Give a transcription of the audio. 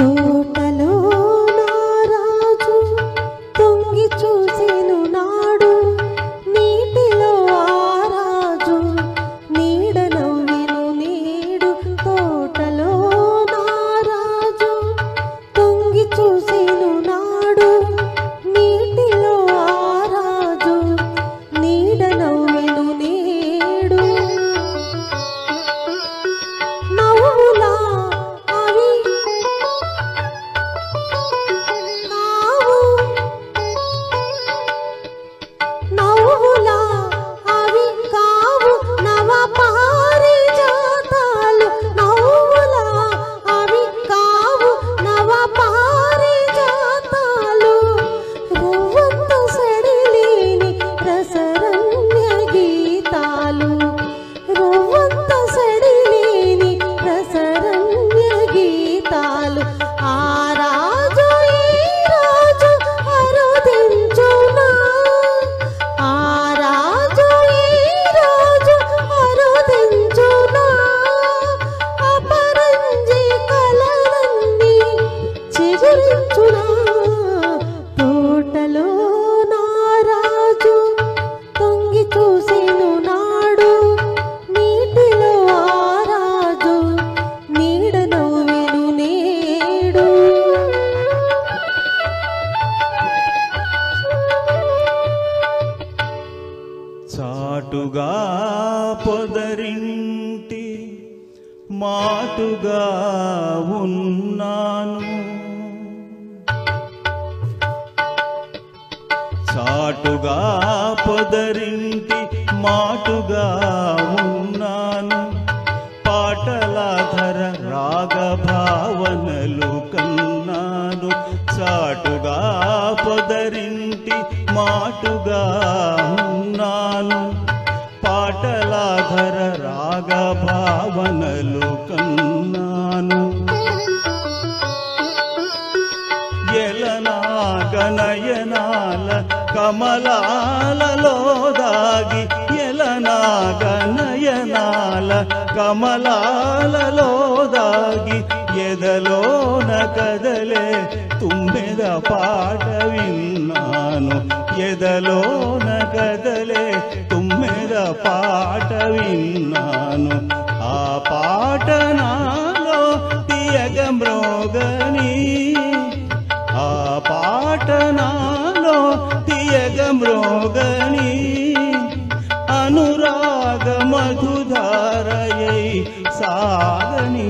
తోటలో నారాజు తొంగి చూసెను నాడు, నీటిలో ఆరాజు నీడ నవ్వెను నేడు. తోటలో నారాజు తొంగి చూసెను నాడు, నీటిలో ఆరాజు నీడ నవ్వెను నేడు. నవ్వులా అవి కావు, నవ్వులా అవి కావు నవ పారిజాతాలు. నవ్వులా అవి కావు నవ పారిజాతాలు. రవ్వంత సడిలేని రసరమ్య గీతాలు, రవ్వంత సడిలేని రసరమ్య గీతాలు. ఆ రాజు ఈ రాజు అరుదించునా, ఆ రాజు ఈ రాజు అరుదించునా. అపరంజి కలలన్నీ చిగురించునా. తోటలో నారాజు తొంగి చూసెను నాడు, నీటిలో ఆరాజు నీడ నవ్వెను నేడు. చాటుగా పొదరింటి మాటుగా ఉన్నాను, చాటుగా పొదరింటి మాటుగా ఉన్నాను. పాటలాధర రాగ భావనలు కన్నాను. చాటుగా పొదరింటి మాటుగా ఉన్నాను. పాటలాధర రాగ భావనలు కన్నాను. ఎలనాగనయనాల కమలాలలో దాగి, ఎలనాగనయనాల కమలాలలో దాగి, ఎదలోన కదలే తుమ్మెద పాట విన్నాను. ఎదలోన కదలే తుమ్మెద పాట విన్నాను. ఆ పాట నాలో తీయగ మ్రోగని, ఆ పాట నాలో తీయగ మ్రోగని. అనురాగ మధుధారయై సాగని.